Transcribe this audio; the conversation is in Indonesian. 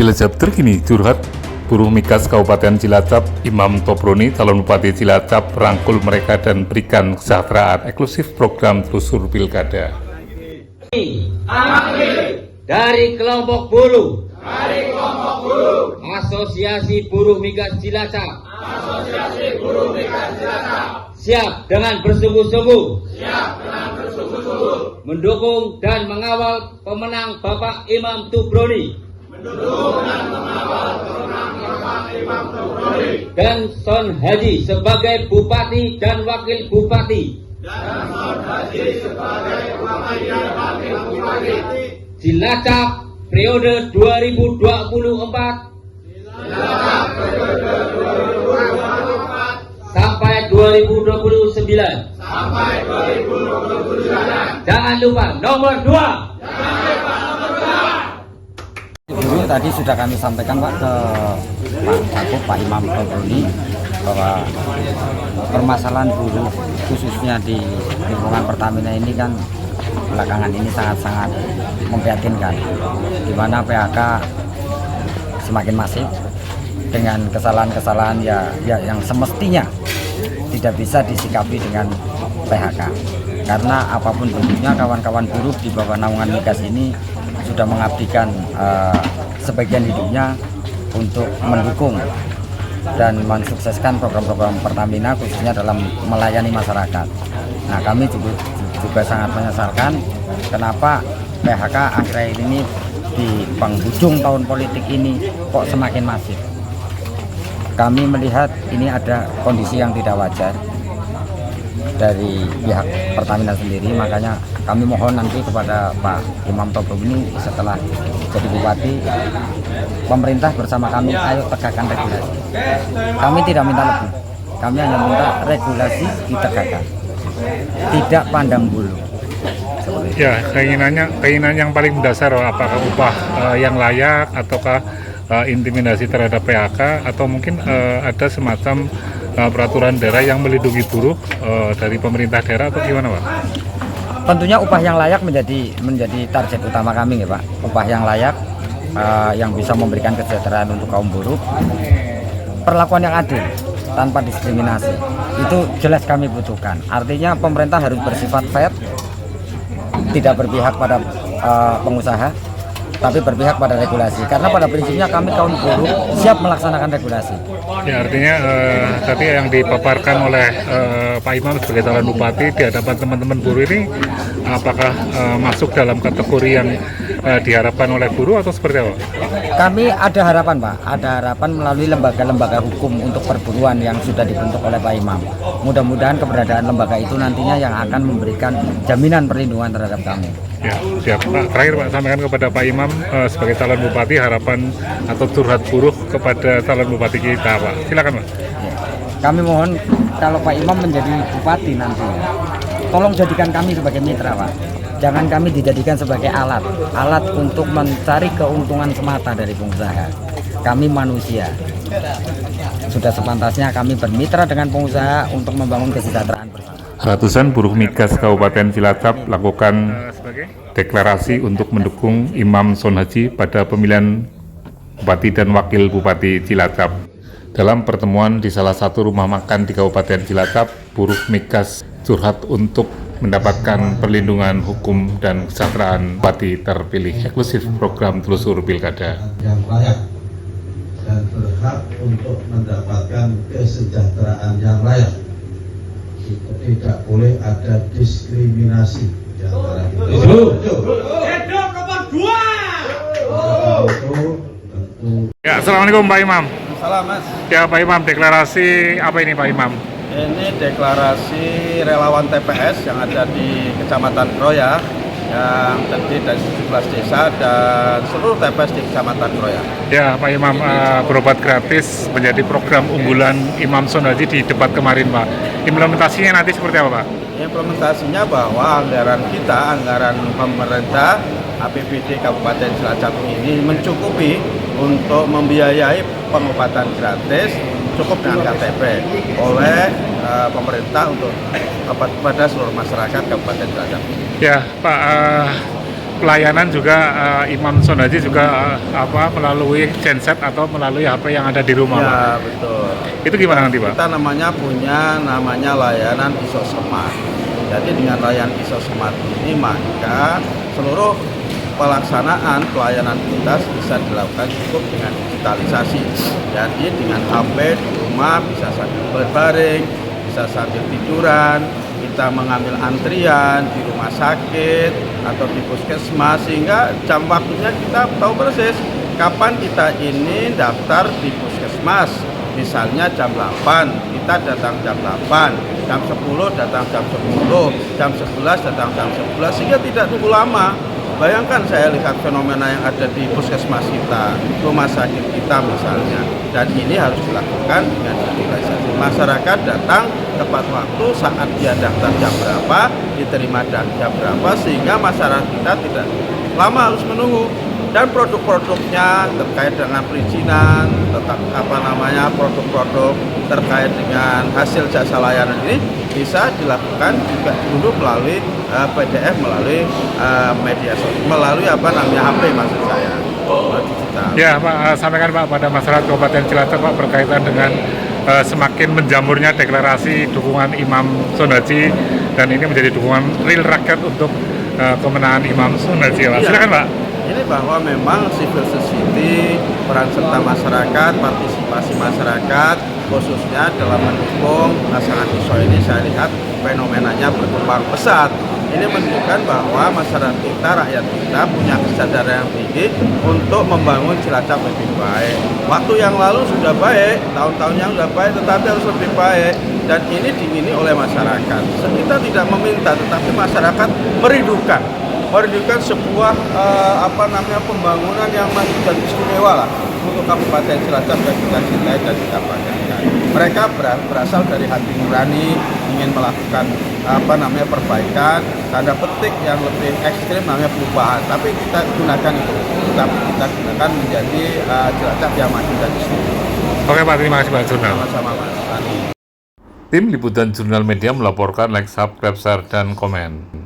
Cilacap terkini, curhat buruh Mikas Kabupaten Cilacap, Imam Tobroni, calon Bupati Cilacap, rangkul mereka dan berikan kesejahteraan eksklusif program telusur pilkada. Dari kelompok buruh, Asosiasi Buruh Mikas Cilacap, siap dengan bersungguh-sungguh mendukung dan mengawal pemenang Bapak Imam Tobroni dan Son Haji sebagai Bupati dan Wakil Bupati Cilacap periode 2024 sampai 2029. Jangan lupa nomor 2. Buruh tadi sudah kami sampaikan Pak ke Pak Cakup, Pak Imam Tobroni, bahwa permasalahan buruh khususnya di lingkungan Pertamina ini kan belakangan ini sangat-sangat memprihatinkan, di mana PHK semakin masif dengan kesalahan-kesalahan yang semestinya tidak bisa disikapi dengan PHK, karena apapun bentuknya kawan-kawan buruh di bawah naungan Mikas ini sudah mengabdikan sebagian hidupnya untuk mendukung dan mensukseskan program-program Pertamina khususnya dalam melayani masyarakat. Nah, kami juga sangat menyesalkan kenapa PHK akhir-akhir ini di penghujung tahun politik ini kok semakin masif. Kami melihat ini ada kondisi yang tidak wajar dari pihak Pertamina sendiri, makanya kami mohon nanti kepada Pak Imam Tobroni setelah jadi bupati, pemerintah bersama kami ayo tegakkan regulasi. Kami tidak minta lebih, kami hanya minta regulasi ditegakkan, tidak pandang bulu. Ya, keinginan yang paling mendasar apakah upah yang layak ataukah intimidasi terhadap PHK atau mungkin ada semacam peraturan daerah yang melindungi buruh dari pemerintah daerah atau gimana, Pak? Tentunya upah yang layak menjadi target utama kami ya Pak. Upah yang layak yang bisa memberikan kesejahteraan untuk kaum buruh, perlakuan yang adil tanpa diskriminasi, itu jelas kami butuhkan. Artinya pemerintah harus bersifat fair, tidak berpihak pada pengusaha, tapi berpihak pada regulasi. Karena pada prinsipnya kami kaum buruh siap melaksanakan regulasi. Ya, artinya tadi yang dipaparkan oleh Pak Imam sebagai calon bupati di hadapan teman-teman buruh ini, apakah masuk dalam kategori yang diharapkan oleh buruh atau seperti apa? Kami ada harapan Pak, ada harapan melalui lembaga-lembaga hukum untuk perburuan yang sudah dibentuk oleh Pak Imam. Mudah-mudahan keberadaan lembaga itu nantinya yang akan memberikan jaminan perlindungan terhadap kami. Ya, siap Pak. Terakhir Pak, sampaikan kepada Pak Imam sebagai calon bupati harapan atau curhat buruh kepada calon bupati kita, Pak. Silakan Pak. Ya. Kami mohon kalau Pak Imam menjadi bupati nanti, tolong jadikan kami sebagai mitra Pak. Jangan kami dijadikan sebagai alat untuk mencari keuntungan semata dari pengusaha. Kami manusia. Sudah sepantasnya kami bermitra dengan pengusaha untuk membangun kesejahteraan bersama. Ratusan buruh Mikas Kabupaten Cilacap lakukan deklarasi untuk mendukung Imam Son Haji pada pemilihan Bupati dan Wakil Bupati Cilacap. Dalam pertemuan di salah satu rumah makan di Kabupaten Cilacap, buruh Mikas curhat untuk mendapatkan perlindungan hukum dan kesejahteraan Bupati terpilih eksklusif program telusur pilkada. Yang layak dan berhak untuk mendapatkan kesejahteraan yang layak. Tidak boleh ada diskriminasi di antara kita. Ya, Assalamualaikum Pak Imam. Salam Mas. Ya Pak Imam, deklarasi apa ini Pak Imam? Ini deklarasi relawan TPS yang ada di Kecamatan Kroya yang terdiri dari 17 desa dan seluruh TPS di Kecamatan Kroya. Ya Pak Imam, berobat gratis menjadi program unggulan Imam Son Haji di debat kemarin Pak. Implementasinya nanti seperti apa Pak? Implementasinya bahwa anggaran kita, anggaran pemerintah APBD Kabupaten Cilacap ini mencukupi untuk membiayai pengobatan gratis cukup dengan KTP oleh pemerintah untuk kepada seluruh masyarakat Kabupaten Cilacap. Ya Pak, pelayanan juga Imam Sonhaji juga melalui genset atau melalui HP yang ada di rumah, Pak? Ya, betul. Itu gimana nanti, Pak? Kita punya layanan ISO-Smart. Jadi dengan layanan ISO-Smart ini maka seluruh pelaksanaan pelayanan kita bisa dilakukan cukup dengan digitalisasi. Jadi dengan HP di rumah bisa sambil berbaring, bisa sambil tiduran, kita mengambil antrian di rumah sakit atau di puskesmas, sehingga jam waktunya kita tahu persis kapan kita ini daftar di puskesmas. Misalnya jam 8, kita datang jam 8, jam 10 datang jam 10, jam 11 datang jam 11, sehingga tidak tunggu lama. Bayangkan saya lihat fenomena yang ada di puskesmas kita, rumah sakit kita misalnya, dan ini harus dilakukan dengan digitalisasi. Masyarakat datang tepat waktu saat dia daftar jam berapa, diterima jam berapa, sehingga masyarakat kita tidak lama harus menunggu. Dan produk-produknya terkait dengan perizinan, produk-produk terkait dengan hasil jasa layanan ini bisa dilakukan juga dulu melalui PDF, melalui media sosial, melalui HP maksud saya, digital. Ya, Pak, sampaikan Pak pada masyarakat Kabupaten Cilacap, Pak, berkaitan dengan semakin menjamurnya deklarasi dukungan Imam Sonhaji, dan ini menjadi dukungan real rakyat untuk kemenangan Imam Sonhaji, Pak. Silakan, Pak. Ini bahwa memang civil society, peran serta masyarakat, partisipasi masyarakat, khususnya dalam mendukung pasangan ISO ini, saya lihat fenomenanya berkembang pesat. Ini menunjukkan bahwa masyarakat kita, rakyat kita punya kesadaran yang tinggi untuk membangun Cilacap lebih baik. Waktu yang lalu sudah baik, tahun-tahun yang sudah baik, tetapi harus lebih baik. Dan ini diingini oleh masyarakat. Kita tidak meminta, tetapi masyarakat merindukan sebuah pembangunan yang masih dan istimewa lah untuk Kabupaten Cilacap yang kita cintai dan kita banggakan. Mereka berasal dari hati nurani, ingin melakukan perbaikan, tanda petik yang lebih ekstrim namanya perubahan. Tapi kita gunakan itu, tapi kita gunakan menjadi Cilacap yang maju dan istimewa. Oke, Pak, terima kasih, Pak Jurnal. Sama-sama, Mas Ani. Tim Liputan Jurnal Media melaporkan. Like, subscribe, share, dan komen.